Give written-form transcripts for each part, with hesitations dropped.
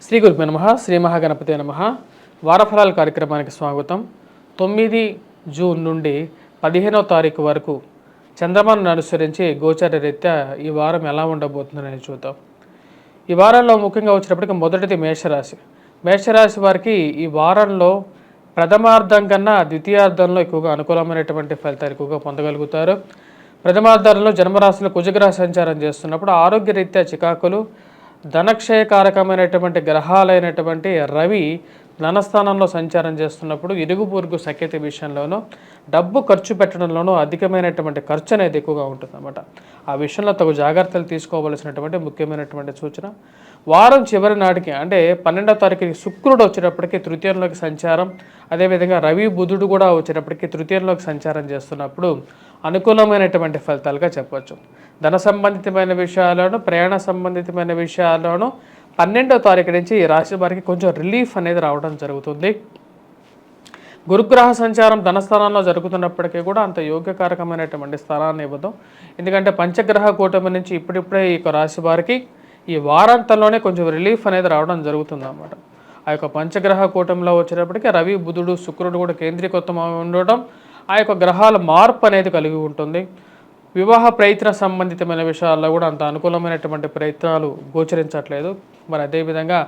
శ్రీ గురుభ్యో నమః. శ్రీ మహాగణపతే నమః. వారఫలాల కార్యక్రమానికి స్వాగతం. 9 జూన్ నుండి 15వ తారీఖు వరకు చంద్రమాను అనుసరించి గోచార రీత్యా ఈ వారం ఎలా ఉండబోతుందని చూద్దాం. ఈ వారంలో ముఖ్యంగా వచ్చినప్పటికీ మొదటిది మేషరాశి. మేషరాశి వారికి ఈ వారంలో ప్రథమార్థం కన్నా ద్వితీయార్థంలో ఎక్కువగా అనుకూలమైనటువంటి ఫలితాలు ఎక్కువగా పొందగలుగుతారు. ప్రథమార్థంలో జన్మరాశిలో కుజగ్రహ సంచారం చేస్తున్నప్పుడు ఆరోగ్య రీత్యా చికాకులు, ధనక్షయకారకమైనటువంటి గ్రహాలైనటువంటి రవి ధనస్థానంలో సంచారం చేస్తున్నప్పుడు ఇరుగు పొరుగు సఖ్యత విషయంలోనూ డబ్బు ఖర్చు పెట్టడంలోనూ అధికమైనటువంటి ఖర్చు అనేది ఎక్కువగా ఉంటుందన్నమాట. ఆ విషయంలో తగు జాగ్రత్తలు తీసుకోవలసినటువంటి ముఖ్యమైనటువంటి సూచన. వారం చివరి నాటికి అంటే 12వ తారీఖుకి శుక్రుడు వచ్చేటప్పటికి తృతీయంలోకి సంచారం, అదేవిధంగా రవి బుధుడు కూడా వచ్చేటప్పటికి తృతీయంలోకి సంచారం చేస్తున్నప్పుడు అనుకూలమైనటువంటి ఫలితాలుగా చెప్పవచ్చు. ధన సంబంధితమైన విషయాల్లోనూ ప్రయాణ సంబంధితమైన విషయాల్లోనూ 12వ తారీఖు నుంచి ఈ రాశి వారికి కొంచెం రిలీఫ్ అనేది రావడం జరుగుతుంది. గురుగ్రహ సంచారం ధనస్థానంలో జరుగుతున్నప్పటికీ కూడా అంత యోగ్యకారకమైనటువంటి స్థానాన్ని ఇవ్వదు. ఎందుకంటే పంచగ్రహ కూటమి నుంచి ఇప్పుడిప్పుడే ఈ రాశి వారికి ఈ వారాంతంలోనే కొంచెం రిలీఫ్ అనేది రావడం జరుగుతుంది అన్నమాట. ఆ యొక్క పంచగ్రహ కూటమిలో వచ్చేటప్పటికి రవి బుధుడు శుక్రుడు కూడా కేంద్రీకృతం ఉండడం, ఆ యొక్క గ్రహాల మార్పు అనేది కలిగి ఉంటుంది. వివాహ ప్రయత్న సంబంధితమైన విషయాల్లో కూడా అంత అనుకూలమైనటువంటి ప్రయత్నాలు గోచరించట్లేదు. మరి అదేవిధంగా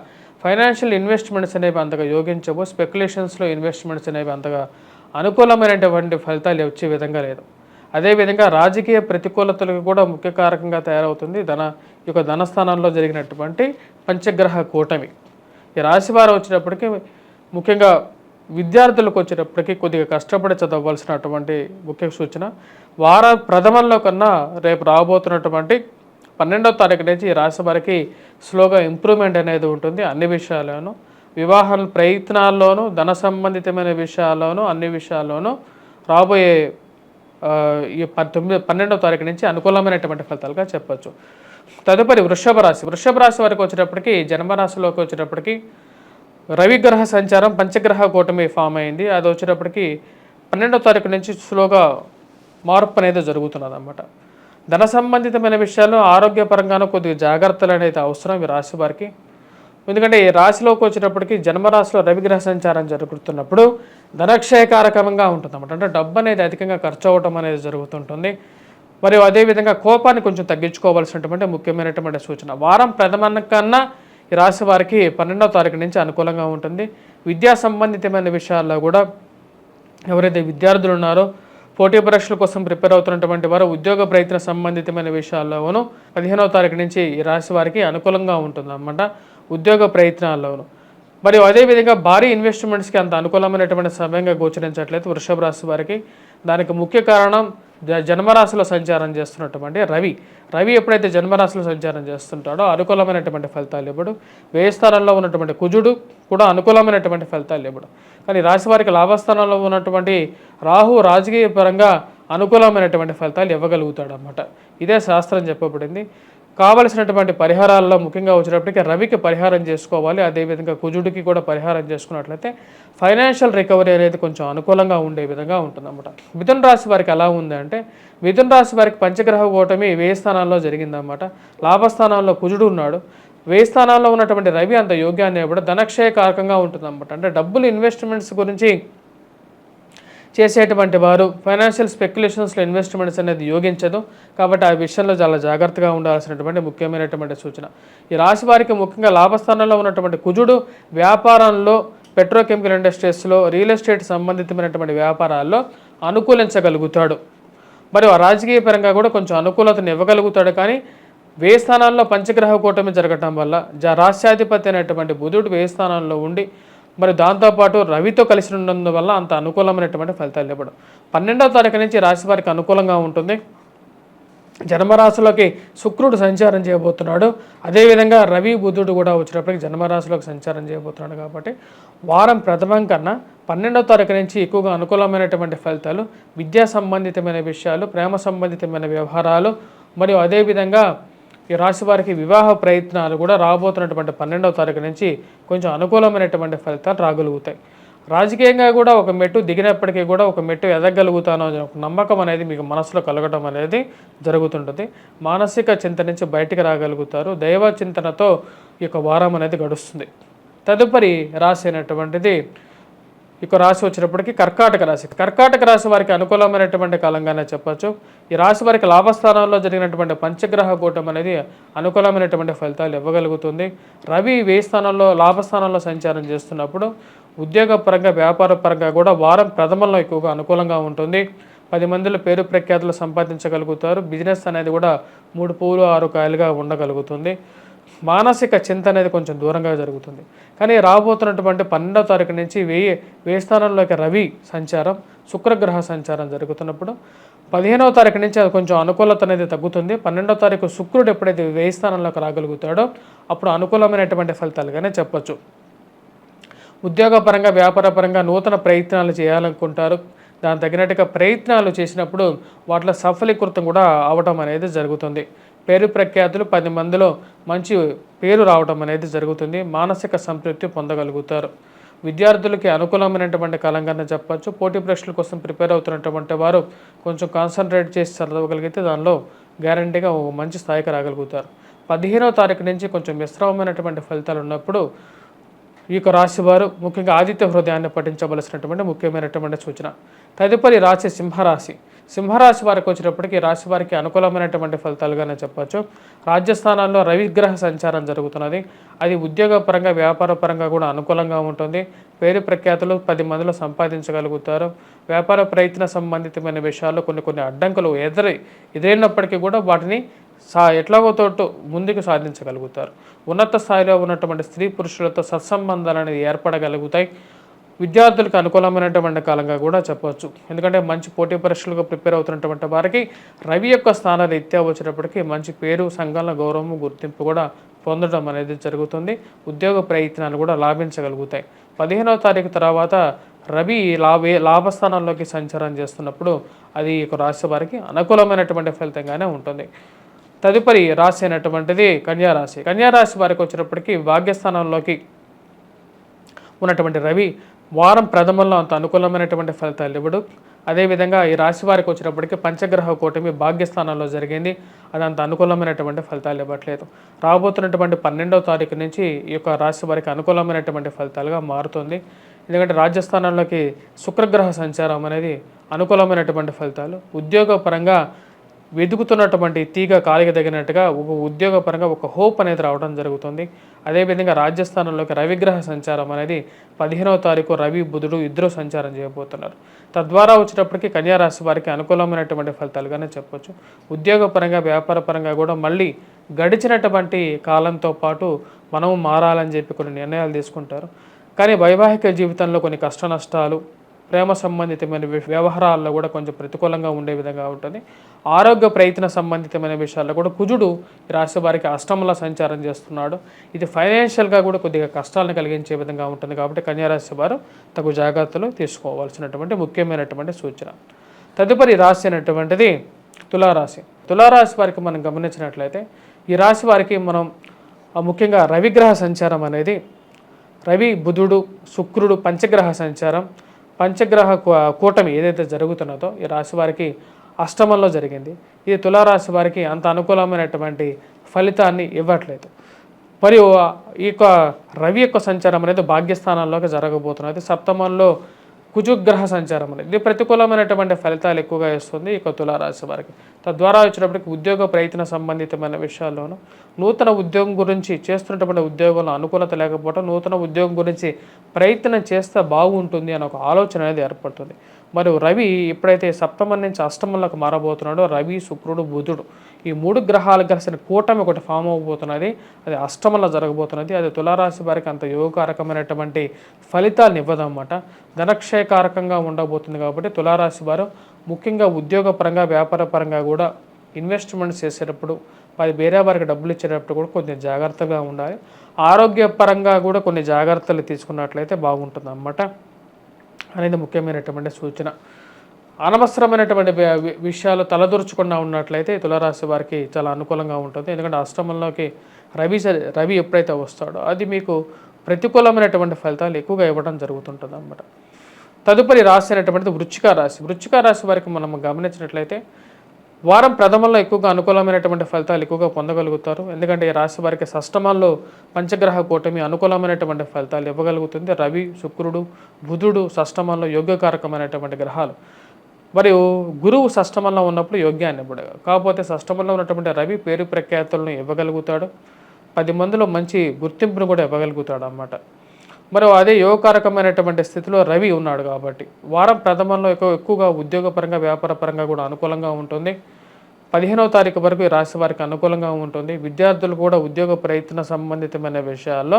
ఫైనాన్షియల్ ఇన్వెస్ట్మెంట్స్ అనేవి అంతగా యోగించవు. స్పెక్యులేషన్స్లో ఇన్వెస్ట్మెంట్స్ అనేవి అంతగా అనుకూలమైనటువంటి ఫలితాలు వచ్చే విధంగా లేదు. అదేవిధంగా రాజకీయ ప్రతికూలతలకు కూడా ముఖ్య కారకంగా తయారవుతుంది ఈ యొక్క ధనస్థానంలో జరిగినటువంటి పంచగ్రహ కూటమి. ఈ రాశివారం వచ్చేటప్పటికి ముఖ్యంగా విద్యార్థులకు వచ్చేటప్పటికి కొద్దిగా కష్టపడి చదవవలసినటువంటి ముఖ్య సూచన. ప్రథమంలో కన్నా రేపు రాబోతున్నటువంటి 12వ తారీఖు నుంచి ఈ రాశి వారికి స్లోగా ఇంప్రూవ్మెంట్ అనేది ఉంటుంది. అన్ని విషయాల్లోనూ వివాహ ప్రయత్నాల్లోనూ ధన సంబంధితమైన విషయాల్లోనూ అన్ని విషయాల్లోనూ రాబోయే ఈ 12వ తారీఖు నుంచి అనుకూలమైనటువంటి ఫలితాలుగా చెప్పచ్చు. తదుపరి వృషభ రాశి వారికి వచ్చేటప్పటికి జన్మరాశిలోకి వచ్చేటప్పటికి రవిగ్రహ సంచారం పంచగ్రహ కూటమి ఫామ్ అయింది. అది వచ్చేటప్పటికి 12వ తారీఖు నుంచి స్లోగా మార్పు అనేది జరుగుతున్నది అన్నమాట. ధన సంబంధితమైన విషయాల్లో ఆరోగ్యపరంగానూ కొద్దిగా జాగ్రత్తలు అనేది అవసరం ఈ రాశి వారికి. ఎందుకంటే ఈ రాశిలోకి వచ్చేటప్పటికి జన్మరాశిలో రవిగ్రహ సంచారం జరుగుతున్నప్పుడు ధనక్షయకారకంగా ఉంటుందన్నమాట. అంటే డబ్బు అనేది అధికంగా ఖర్చు అవ్వటం అనేది జరుగుతుంటుంది. మరియు అదేవిధంగా కోపాన్ని కొంచెం తగ్గించుకోవాల్సినటువంటి ముఖ్యమైనటువంటి సూచన. వారం ప్రథమ కన్నా ఈ రాశి వారికి 12వ తారీఖు నుంచి అనుకూలంగా ఉంటుంది. విద్యా సంబంధితమైన విషయాల్లో కూడా ఎవరైతే విద్యార్థులు ఉన్నారో పోటీ పరీక్షల కోసం ప్రిపేర్ అవుతున్నటువంటి వారు ఉద్యోగ ప్రయత్న సంబంధితమైన విషయాల్లోనూ 15వ తారీఖు నుంచి ఈ రాశి వారికి అనుకూలంగా ఉంటుంది అన్నమాట. ఉద్యోగ ప్రయత్నాల్లోనూ మరియు అదేవిధంగా భారీ ఇన్వెస్ట్మెంట్స్కి అంత అనుకూలమైనటువంటి సమయంగా గోచరించట్లేదు వృషభ రాశి వారికి. దానికి ముఖ్య కారణం జన్మరాశిలో సంచారం చేస్తున్నటువంటి రవి ఎప్పుడైతే జన్మరాశిలో సంచారం చేస్తుంటాడో అనుకూలమైనటువంటి ఫలితాలు ఇవ్వడు. వ్యయ స్థానంలో ఉన్నటువంటి కుజుడు కూడా అనుకూలమైనటువంటి ఫలితాలు ఇవ్వడు. కానీ రాశి వారికి లాభస్థానంలో ఉన్నటువంటి రాహు రాజకీయ పరంగా అనుకూలమైనటువంటి ఫలితాలు ఇవ్వగలుగుతాడు అన్నమాట. ఇదే శాస్త్రం చెప్పబడింది. కావలసినటువంటి పరిహారాల్లో ముఖ్యంగా వచ్చేటప్పటికి రవికి పరిహారం చేసుకోవాలి. అదేవిధంగా కుజుడికి కూడా పరిహారం చేసుకున్నట్లయితే ఫైనాన్షియల్ రికవరీ అనేది కొంచెం అనుకూలంగా ఉండే విధంగా ఉంటుందన్నమాట. మిథున రాశి వారికి ఎలా ఉంది అంటే మిథున రాశి వారికి పంచగ్రహ కూటమి వ్యయ స్థానాల్లో జరిగిందన్నమాట. లాభస్థానాల్లో కుజుడు ఉన్నాడు. వ్యయ స్థానాల్లో ఉన్నటువంటి రవి అంత యోగ్యాన్ని కూడా ధనక్షయకారకంగా ఉంటుందన్నమాట. అంటే డబ్బులు ఇన్వెస్ట్మెంట్స్ గురించి చేసేటువంటి వారు ఫైనాన్షియల్ స్పెక్యులేషన్స్లో ఇన్వెస్ట్మెంట్స్ అనేది యోగించదు. కాబట్టి ఆ విషయంలో చాలా జాగ్రత్తగా ఉండాల్సినటువంటి ముఖ్యమైనటువంటి సూచన. ఈ రాశి వారికి ముఖ్యంగా లాభస్థానంలో ఉన్నటువంటి కుజుడు వ్యాపారంలో పెట్రోకెమికల్ ఇండస్ట్రీస్లో రియల్ ఎస్టేట్ సంబంధితమైనటువంటి వ్యాపారాల్లో అనుకూలించగలుగుతాడు. మరియు ఆ రాజకీయ పరంగా కూడా కొంచెం అనుకూలతను ఇవ్వగలుగుతాడు. కానీ వ్యయ స్థానాల్లో పంచగ్రహ కూటమి జరగటం వల్ల రాష్ట్రాధిపతి అయినటువంటి బుధుడు వ్యయ స్థానంలో ఉండి మరి దాంతోపాటు రవితో కలిసి ఉండడం వల్ల అంత అనుకూలమైనటువంటి ఫలితాలు ఇవ్వడం. 12వ తారీఖు నుంచి రాశి వారికి అనుకూలంగా ఉంటుంది. జన్మరాశిలోకి శుక్రుడు సంచారం చేయబోతున్నాడు. అదేవిధంగా రవి బుధుడు కూడా వచ్చినప్పటికీ జన్మరాశిలోకి సంచారం చేయబోతున్నాడు. కాబట్టి వారం ప్రథమం కన్నా 12వ తారీఖు నుంచి ఎక్కువగా అనుకూలమైనటువంటి ఫలితాలు విద్యా సంబంధితమైన విషయాలు, ప్రేమ సంబంధితమైన వ్యవహారాలు మరియు అదేవిధంగా ఈ రాశి వారికి వివాహ ప్రయత్నాలు కూడా రాబోతున్నటువంటి 12వ తారీఖు నుంచి కొంచెం అనుకూలమైనటువంటి ఫలితాలు రాగలుగుతాయి. రాజకీయంగా కూడా ఒక మెట్టు దిగినప్పటికీ కూడా ఒక మెట్టు ఎదగలుగుతాను అనే ఒక నమ్మకం అనేది మీకు మనసులో కలగడం అనేది జరుగుతుంటుంది. మానసిక చింత నుంచి బయటికి రాగలుగుతారు. దైవ చింతనతో ఈ యొక్క వారం అనేది గడుస్తుంది. తదుపరి రాశి అయినటువంటిది రాశి వచ్చినప్పటికీ కర్కాటక రాశి. కర్కాటక రాశి వారికి అనుకూలమైనటువంటి కాలంగానే చెప్పచ్చు. ఈ రాశి వారికి లాభస్థానాల్లో జరిగినటువంటి పంచగ్రహ కూటం అనేది అనుకూలమైనటువంటి ఫలితాలు ఇవ్వగలుగుతుంది. రవి వ్యయ స్థానంలో లాభస్థానంలో సంచారం చేస్తున్నప్పుడు ఉద్యోగపరంగా వ్యాపార పరంగా కూడా వారం ప్రథమంలో ఎక్కువగా అనుకూలంగా ఉంటుంది. 10 మందిలో పేరు ప్రఖ్యాతులు సంపాదించగలుగుతారు. బిజినెస్ అనేది కూడా 3 పువ్వులు 6 కాయలుగా ఉండగలుగుతుంది. మానసిక చింత అనేది కొంచెం దూరంగా జరుగుతుంది. కానీ రాబోతున్నటువంటి 12వ తారీఖు నుంచి వ్యయ స్థానంలోకి రవి సంచారం, శుక్రగ్రహ సంచారం జరుగుతున్నప్పుడు 15వ తారీఖు నుంచి అది కొంచెం అనుకూలత అనేది తగ్గుతుంది. 12వ తారీఖు శుక్రుడు ఎప్పుడైతే వ్యయ స్థానంలోకి రాగలుగుతాడో అప్పుడు అనుకూలమైనటువంటి ఫలితాలుగానే చెప్పచ్చు. ఉద్యోగపరంగా వ్యాపారపరంగా నూతన ప్రయత్నాలు చేయాలనుకుంటారు. దానికి తగినట్టుగా ప్రయత్నాలు చేసినప్పుడు వాటిలో సఫలీకృతం కూడా అవటం అనేది జరుగుతుంది. పేరు ప్రఖ్యాతులు 10 మందిలో మంచి పేరు రావడం అనేది జరుగుతుంది. మానసిక సంతృప్తి పొందగలుగుతారు. విద్యార్థులకి అనుకూలమైనటువంటి కాలంగానే చెప్పచ్చు. పోటీ పరీక్షల కోసం ప్రిపేర్ అవుతున్నటువంటి వారు కొంచెం కాన్సన్ట్రేట్ చేసి చదవగలిగితే దానిలో గ్యారంటీగా ఒక మంచి స్థాయికి రాగలుగుతారు. 15వ తారీఖు నుంచి కొంచెం మిశ్రమమైనటువంటి ఫలితాలు ఉన్నప్పుడు ఈ యొక్క రాశి వారు ముఖ్యంగా ఆదిత్య హృదయాన్ని పఠించవలసినటువంటి ముఖ్యమైనటువంటి సూచన. తదుపరి రాశి సింహరాశి. సింహరాశి వారికి వచ్చినప్పటికీ రాశి వారికి అనుకూలమైనటువంటి ఫలితాలుగానే చెప్పచ్చు. రాజ్యస్థానాల్లో రవిగ్రహ సంచారం జరుగుతున్నది. అది ఉద్యోగపరంగా వ్యాపార పరంగా కూడా అనుకూలంగా ఉంటుంది. పేరు ప్రఖ్యాతులు 10 మందిలో సంపాదించగలుగుతారు. వ్యాపార ప్రయత్న సంబంధితమైన విషయాల్లో కొన్ని అడ్డంకులు ఎదురైనప్పటికీ కూడా వాటిని ఎట్లాగో తోటు ముందుకు సాధించగలుగుతారు. ఉన్నత స్థాయిలో ఉన్నటువంటి స్త్రీ పురుషులతో సత్సంబంధాలు అనేది ఏర్పడగలుగుతాయి. విద్యార్థులకు అనుకూలమైనటువంటి కాలంగా కూడా చెప్పవచ్చు. ఎందుకంటే మంచి పోటీ పరీక్షలకు ప్రిపేర్ అవుతున్నటువంటి వారికి రవి యొక్క స్థాన రీత్యా వచ్చినప్పటికీ మంచి పేరు, సంఘంలో గౌరవము, గుర్తింపు కూడా పొందడం అనేది జరుగుతుంది. ఉద్యోగ ప్రయత్నాలు కూడా లాభించగలుగుతాయి. 15వ తారీఖు తర్వాత రవి లాభస్థానంలోకి సంచారం చేస్తున్నప్పుడు అది రాశి వారికి అనుకూలమైనటువంటి ఫలితంగానే ఉంటుంది. తదుపరి రాశి అయినటువంటిది కన్యారాశి. కన్యారాశి వారికి వచ్చినప్పటికీ భాగ్యస్థానంలోకి ఉన్నటువంటి రవి వారం ప్రథమంలో అంత అనుకూలమైనటువంటి ఫలితాలు ఇవ్వడు. అదేవిధంగా ఈ రాశి వారికి వచ్చినప్పటికీ పంచగ్రహ కూటమి భాగ్యస్థానంలో జరిగింది. అది అంత అనుకూలమైనటువంటి ఫలితాలు ఇవ్వట్లేదు. రాబోతున్నటువంటి 12వ తారీఖు నుంచి ఈ యొక్క రాశి వారికి అనుకూలమైనటువంటి ఫలితాలుగా మారుతుంది. ఎందుకంటే రాజ్యస్థానంలోకి శుక్రగ్రహ సంచారం అనేది అనుకూలమైనటువంటి ఫలితాలు. ఉద్యోగపరంగా వెతుకుతున్నటువంటి తీగ కాలికి తగినట్టుగా ఒక ఉద్యోగపరంగా ఒక హోప్ అనేది రావడం జరుగుతుంది. అదేవిధంగా రాజ్యస్థానంలోకి రవిగ్రహ సంచారం అనేది 15వ తారీఖు రవి బుధుడు ఇద్దరు సంచారం చేయబోతున్నారు. తద్వారా వచ్చేటప్పటికి కన్యారాశి వారికి అనుకూలమైనటువంటి ఫలితాలుగానే చెప్పొచ్చు. ఉద్యోగపరంగా వ్యాపారపరంగా కూడా మళ్ళీ గడిచినటువంటి కాలంతో పాటు మనం మారాలని చెప్పి కొన్ని నిర్ణయాలు తీసుకుంటారు. కానీ వైవాహిక జీవితంలో కొన్ని కష్ట నష్టాలు, ప్రేమ సంబంధితమైన వ్యవహారాల్లో కూడా కొంచెం ప్రతికూలంగా ఉండే విధంగా ఉంటుంది. ఆరోగ్య ప్రయత్న సంబంధితమైన విషయాల్లో కూడా కుజుడు ఈ రాశి వారికి అష్టమంలో సంచారం చేస్తున్నాడు. ఇది ఫైనాన్షియల్గా కూడా కొద్దిగా కష్టాలను కలిగించే విధంగా ఉంటుంది. కాబట్టి కన్యారాశి వారు తగు జాగ్రత్తలు తీసుకోవాల్సినటువంటి ముఖ్యమైనటువంటి సూచన. తదుపరి రాశి అయినటువంటిది తులారాశి. తులారాశి వారికి మనం గమనించినట్లయితే ఈ రాశి వారికి మనం ముఖ్యంగా రవిగ్రహ సంచారం అనేది రవి బుధుడు శుక్రుడు పంచగ్రహ సంచారం, పంచగ్రహ కూటమి ఏదైతే జరుగుతున్నదో ఈ రాశి వారికి అష్టమంలో జరిగింది. ఇది తులారాశి వారికి అంత అనుకూలమైనటువంటి ఫలితాన్ని ఇవ్వట్లేదు. మరియు ఈ యొక్క రవి యొక్క సంచారం అనేది భాగ్యస్థానంలోకి జరగబోతున్నది. సప్తమంలో కుజుగ్రహ సంచారం అనేది ఇది ప్రతికూలమైనటువంటి ఫలితాలు ఎక్కువగా ఇస్తుంది ఈ తులారాశి వారికి. తద్వారా వచ్చినప్పటికీ ఉద్యోగ ప్రయత్న సంబంధితమైన విషయాల్లోనూ నూతన ఉద్యోగం గురించి చేస్తున్నటువంటి ఉద్యోగంలో అనుకూలత లేకపోవడం, నూతన ఉద్యోగం గురించి ప్రయత్నం చేస్తే బాగుంటుంది అనే ఒక ఆలోచన అనేది ఏర్పడుతుంది. మరియు రవి ఎప్పుడైతే సప్తమం నుంచి అష్టమంలోకి మారబోతున్నాడో రవి శుక్రుడు బుధుడు ఈ 3 గ్రహాలు కలిసిన కూటమి ఒకటి ఫామ్ అవబోతున్నది. అది అష్టమంలో జరగబోతున్నది. అది తులారాశి వారికి అంత యోగకారకమైనటువంటి ఫలితాలను ఇవ్వదన్నమాట. ధనక్షయకారకంగా ఉండబోతుంది. కాబట్టి తులారాశి వారు ముఖ్యంగా ఉద్యోగపరంగా వ్యాపార పరంగా కూడా ఇన్వెస్ట్మెంట్స్ చేసేటప్పుడు వేరే వారికి డబ్బులు ఇచ్చేటప్పుడు కూడా కొంచెం జాగ్రత్తగా ఉండాలి. ఆరోగ్యపరంగా కూడా కొన్ని జాగ్రత్తలు తీసుకున్నట్లయితే బాగుంటుంది అన్నమాట అనేది ముఖ్యమైనటువంటి సూచన. అనవసరమైనటువంటి విషయాలు ఉన్నట్లయితే తులారాశి వారికి చాలా అనుకూలంగా ఉంటుంది. ఎందుకంటే అష్టమంలోకి రవి ఎప్పుడైతే వస్తాడో అది మీకు ప్రతికూలమైనటువంటి ఫలితాలు ఎక్కువగా ఇవ్వడం జరుగుతుంటుంది అన్నమాట. తదుపరి రాశి అనేటువంటిది వృశ్చిక రాశి. వృశ్చిక రాశి వారికి మనం గమనించినట్లయితే వారం ప్రథమంలో ఎక్కువగా అనుకూలమైనటువంటి ఫలితాలు ఎక్కువగా పొందగలుగుతారు. ఎందుకంటే ఈ రాశి వారికి షష్టమంలో పంచగ్రహ కూటమి అనుకూలమైనటువంటి ఫలితాలు ఇవ్వగలుగుతుంది. రవి, శుక్రుడు, బుధుడు షష్టమంలో యోగ్యకారకమైనటువంటి గ్రహాలు. మరియు గురువు షష్టమంలో ఉన్నప్పుడు యోగ్యాన్ని ఇవ్వడు. కాకపోతే షష్టమంలో ఉన్నటువంటి రవి పేరు ప్రఖ్యాతులను ఇవ్వగలుగుతాడు. 10 మందిలో మంచి గుర్తింపును కూడా ఇవ్వగలుగుతాడు అన్నమాట. మరి అదే యోగకారకమైనటువంటి స్థితిలో రవి ఉన్నాడు కాబట్టి వారం ప్రథమంలో ఎక్కువగా ఉద్యోగపరంగా వ్యాపారపరంగా కూడా అనుకూలంగా ఉంటుంది. 15వ తారీఖు వరకు ఈ రాశి వారికి అనుకూలంగా ఉంటుంది. విద్యార్థులు కూడా ఉద్యోగ ప్రయత్న సంబంధితమైన విషయాల్లో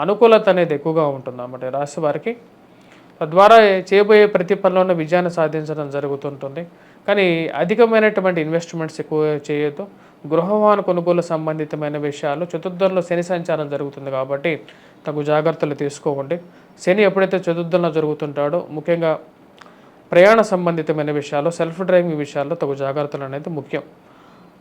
అనుకూలత అనేది ఎక్కువగా ఉంటుంది అన్నమాట ఈ రాశి వారికి. తద్వారా చేయబోయే ప్రతి పనిలోనూ విజయాన్ని సాధించడం జరుగుతుంటుంది. కానీ అధికమైనటువంటి ఇన్వెస్ట్మెంట్స్ ఎక్కువ చేయొద్దు. గృహవాహన కొనుగోలు సంబంధితమైన విషయాలు చతుర్థంలో శని సంచారం జరుగుతుంది కాబట్టి తగు జాగ్రత్తలు తీసుకోండి. శని ఎప్పుడైతే చతుర్థంలో జరుగుతుంటాడో ముఖ్యంగా ప్రయాణ సంబంధితమైన విషయాలు, సెల్ఫ్ డ్రైవింగ్ విషయాల్లో తగు జాగ్రత్తలు అనేది ముఖ్యం.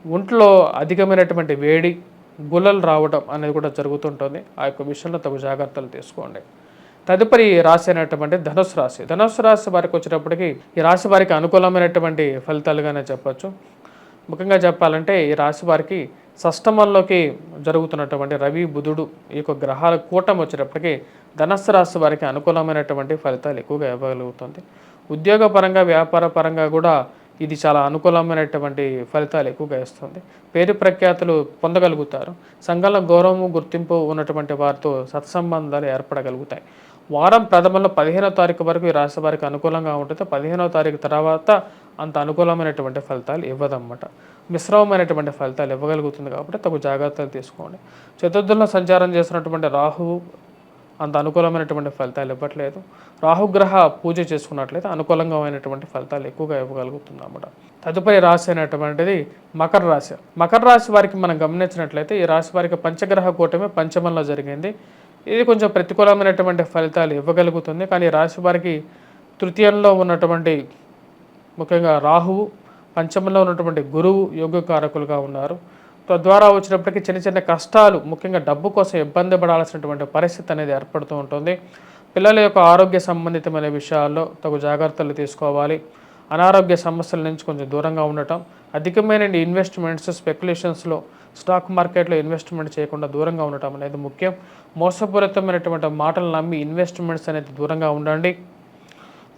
ఒంట్లో అధికమైనటువంటి వేడి, గుల్లలు రావడం అనేది కూడా జరుగుతుంటుంది. ఆ యొక్క విషయంలో తగు జాగ్రత్తలు తీసుకోండి. తదుపరి రాశి అనేటువంటి ధనుస్సు రాశి. ధనుస్సు రాశి వారికి వచ్చేటప్పటికి ఈ రాశి వారికి అనుకూలమైనటువంటి ఫలితాలుగానే చెప్పచ్చు. ముఖ్యంగా చెప్పాలంటే ఈ రాశి వారికి షష్టమంలోకి జరుగుతున్నటువంటి రవి, బుధుడు ఈ యొక్క గ్రహాల కూటమి వచ్చేటప్పటికి ధనుస్సు రాశి వారికి అనుకూలమైనటువంటి ఫలితాలు ఎక్కువగా ఇవ్వగలుగుతుంది. ఉద్యోగపరంగా వ్యాపార పరంగా కూడా ఇది చాలా అనుకూలమైనటువంటి ఫలితాలు ఎక్కువగా ఇస్తుంది. పేరు ప్రఖ్యాతులు పొందగలుగుతారు. సంఘంలో గౌరవము, గుర్తింపు ఉన్నటువంటి వారితో సత్సంబంధాలు ఏర్పడగలుగుతాయి. వారం ప్రథమంలో 15వ తారీఖు వరకు ఈ రాశి వారికి అనుకూలంగా ఉంటుంది. 15వ తారీఖు తర్వాత అంత అనుకూలమైనటువంటి ఫలితాలు ఇవ్వదన్నమాట. మిశ్రమమైనటువంటి ఫలితాలు ఇవ్వగలుగుతుంది కాబట్టి తగు జాగ్రత్తలు తీసుకోండి. చతుర్థంలో సంచారం చేస్తున్నటువంటి రాహువు అంత అనుకూలమైనటువంటి ఫలితాలు ఇవ్వట్లేదు. రాహుగ్రహ పూజ చేసుకున్నట్లయితే అనుకూలంగా ఫలితాలు ఎక్కువగా ఇవ్వగలుగుతుంది అన్నమాట. తదుపరి రాశి అనేటువంటిది మకర రాశి. మకర రాశి వారికి మనం గమనించినట్లయితే ఈ రాశి వారికి పంచగ్రహ కూటమి పంచమంలో జరిగింది. ఇది కొంచెం ప్రతికూలమైనటువంటి ఫలితాలు ఇవ్వగలుగుతుంది. కానీ రాశి వారికి తృతీయంలో ఉన్నటువంటి ముఖ్యంగా రాహువు, పంచమంలో ఉన్నటువంటి గురువు యోగకారకులుగా ఉన్నారు. తద్వారా వచ్చినప్పటికీ చిన్న చిన్న కష్టాలు, ముఖ్యంగా డబ్బు కోసం ఇబ్బంది పడాల్సినటువంటి పరిస్థితి అనేది ఏర్పడుతూ ఉంటుంది. పిల్లల యొక్క ఆరోగ్య సంబంధితమైన విషయాల్లో తగు జాగ్రత్తలు తీసుకోవాలి. అనారోగ్య సమస్యల నుంచి కొంచెం దూరంగా ఉండటం, అధికమైన ఇన్వెస్ట్మెంట్స్, స్పెక్యులేషన్స్లో స్టాక్ మార్కెట్లో ఇన్వెస్ట్మెంట్ చేయకుండా దూరంగా ఉండటం అనేది ముఖ్యం. మోసపూరితమైనటువంటి మాటలు నమ్మి ఇన్వెస్ట్మెంట్స్ అనేది దూరంగా ఉండండి.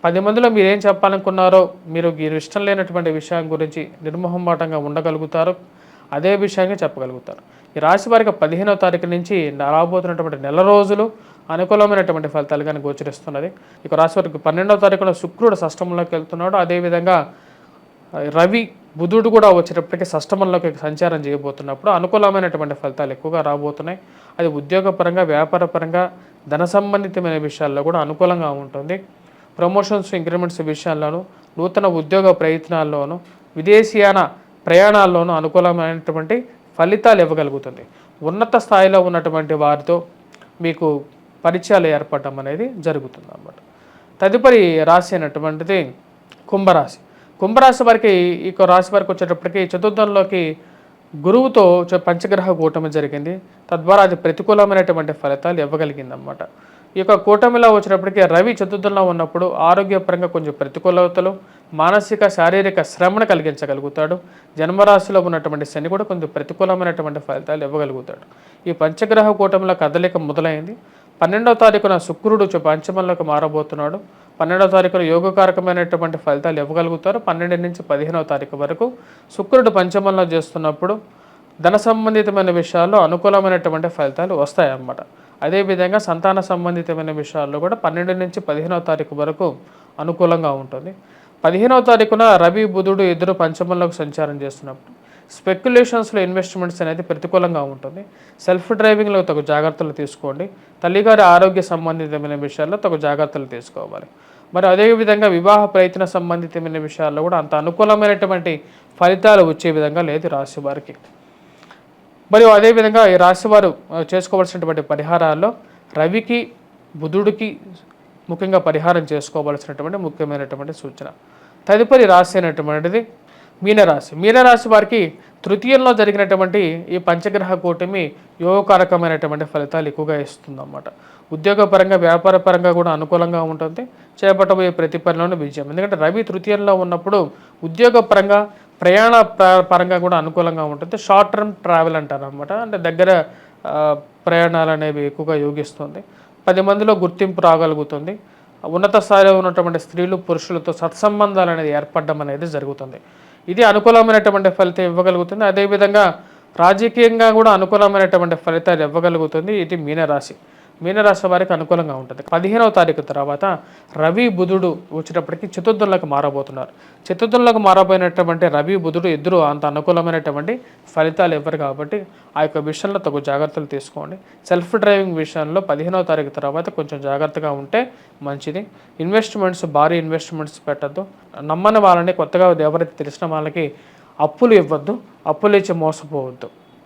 10 మందిలో మీరు ఏం చెప్పాలనుకున్నారో మీరు ఇష్టం లేనటువంటి విషయం గురించి నిర్మోహమాటంగా ఉండగలుగుతారు. అదే విషయంగా చెప్పగలుగుతారు. ఈ రాశి వారికి 15వ తారీఖు నుంచి రాబోతున్నటువంటి నెల రోజులు అనుకూలమైనటువంటి ఫలితాలుగానే గోచరిస్తున్నది. ఇక రాశి వారికి 12వ తారీఖున శుక్రుడు షష్టమంలోకి వెళ్తున్నాడు. అదేవిధంగా రవి, బుధుడు కూడా వచ్చేటప్పటికీ షష్టమంలోకి సంచారం చేయబోతున్నప్పుడు అనుకూలమైనటువంటి ఫలితాలు ఎక్కువగా రాబోతున్నాయి. అది ఉద్యోగపరంగా, వ్యాపారపరంగా, ధన సంబంధితమైన విషయాల్లో కూడా అనుకూలంగా ఉంటుంది. ప్రమోషన్స్, ఇంక్రిమెంట్స్ విషయాల్లోనూ, నూతన ఉద్యోగ ప్రయత్నాల్లోనూ, విదేశీయాన ప్రయాణాల్లోనూ అనుకూలమైనటువంటి ఫలితాలు ఇవ్వగలుగుతుంది. ఉన్నత స్థాయిలో ఉన్నటువంటి వారితో మీకు పరిచయాలు ఏర్పడటం అనేది జరుగుతుంది అన్నమాట. తదుపరి రాశి అయినటువంటిది కుంభరాశి. కుంభరాశి వారికి ఈ రాశి వారికి వచ్చేటప్పటికి చతుర్థంలోకి గురువుతో పంచగ్రహ కూటమి జరిగింది. తద్వారా అది ప్రతికూలమైనటువంటి ఫలితాలు ఇవ్వగలిగింది అన్నమాట. ఈ యొక్క కూటమిలో వచ్చినప్పటికీ రవి చతుర్థంలో ఉన్నప్పుడు ఆరోగ్యపరంగా కొంచెం ప్రతికూలతలు, మానసిక శారీరక శ్రమను కలిగించగలుగుతాడు. జన్మరాశిలో ఉన్నటువంటి శని కూడా కొంచెం ప్రతికూలమైనటువంటి ఫలితాలు ఇవ్వగలుగుతాడు. ఈ పంచగ్రహ కూటమిలో కదలిక మొదలైంది. 12వ తారీఖున శుక్రుడు పంచమంలోకి మారబోతున్నాడు. 12వ తారీఖున యోగకారకమైనటువంటి ఫలితాలు ఇవ్వగలుగుతారు. 12 నుంచి 15వ తారీఖు వరకు శుక్రుడు పంచమంలో చేస్తున్నప్పుడు ధన సంబంధితమైన విషయాల్లో అనుకూలమైనటువంటి ఫలితాలు వస్తాయన్నమాట. అదేవిధంగా సంతాన సంబంధితమైన విషయాల్లో కూడా 12 నుంచి 15వ తారీఖు వరకు అనుకూలంగా ఉంటుంది. 15వ తారీఖున రవి, బుధుడు ఇద్దరు పంచమంలోకి సంచారం చేస్తున్నప్పుడు స్పెక్యులేషన్స్లో ఇన్వెస్ట్మెంట్స్ అనేది ప్రతికూలంగా ఉంటుంది. సెల్ఫ్ డ్రైవింగ్లో తగు జాగ్రత్తలు తీసుకోండి. తల్లిగారి ఆరోగ్య సంబంధితమైన విషయాల్లో తగు జాగ్రత్తలు తీసుకోవాలి. మరి అదేవిధంగా వివాహ ప్రయత్న సంబంధితమైన విషయాల్లో కూడా అంత అనుకూలమైనటువంటి ఫలితాలు వచ్చే విధంగా లేదు రాశి వారికి. మరియు అదేవిధంగా ఈ రాశివారు చేసుకోవాల్సినటువంటి పరిహారాల్లో రవికి, బుధుడికి ముఖ్యంగా పరిహారం చేసుకోవాల్సినటువంటి ముఖ్యమైనటువంటి సూచన. తదుపరి రాశి అయినటువంటిది మీనరాశి వారికి తృతీయంలో జరిగినటువంటి ఈ పంచగ్రహ కూటమి యోగకారకమైనటువంటి ఫలితాలు ఎక్కువగా ఇస్తుందన్నమాట. ఉద్యోగపరంగా వ్యాపార పరంగా కూడా అనుకూలంగా ఉంటుంది. చేపట్టబోయే ప్రతి పనిలోనూ విజయం. ఎందుకంటే రవి తృతీయంలో ఉన్నప్పుడు ఉద్యోగపరంగా ప్రయాణ పరంగా కూడా అనుకూలంగా ఉంటుంది. షార్ట్ టర్మ్ ట్రావెల్ అంటారు అనమాట. అంటే దగ్గర ప్రయాణాలు అనేవి ఎక్కువగా యోగిస్తుంది. 10 మందిలో గుర్తింపు రాగలుగుతుంది. ఉన్నత స్థాయిలో ఉన్నటువంటి స్త్రీలు పురుషులతో సత్సంబంధాలు అనేది ఏర్పడడం అనేది జరుగుతుంది. ఇది అనుకూలమైనటువంటి ఫలితం ఇవ్వగలుగుతుంది. అదేవిధంగా రాజకీయంగా కూడా అనుకూలమైనటువంటి ఫలితాలు ఇవ్వగలుగుతుంది. ఇది మీనరాశి వారికి అనుకూలంగా ఉంటుంది. 15వ తారీఖు తర్వాత రవి బుధుడు వచ్చేటప్పటికి చతుర్థంలోకి మారబోతున్నారు. చతుర్థంలోకి మారబోయినటువంటి రవి బుధుడు ఇద్దరు అంత అనుకూలమైనటువంటి ఫలితాలు ఇవ్వరు కాబట్టి ఆ యొక్క విషయంలో తగు జాగ్రత్తలు తీసుకోండి. సెల్ఫ్ డ్రైవింగ్ విషయంలో 15వ తారీఖు తర్వాత కొంచెం జాగ్రత్తగా ఉంటే మంచిది. భారీ ఇన్వెస్ట్మెంట్స్ పెట్టద్దు. నమ్మని వాళ్ళని, కొత్తగా ఎవరైతే తెలిసిన వాళ్ళకి అప్పులు ఇవ్వద్దు. అప్పులు ఇచ్చి మోసపోవద్దు.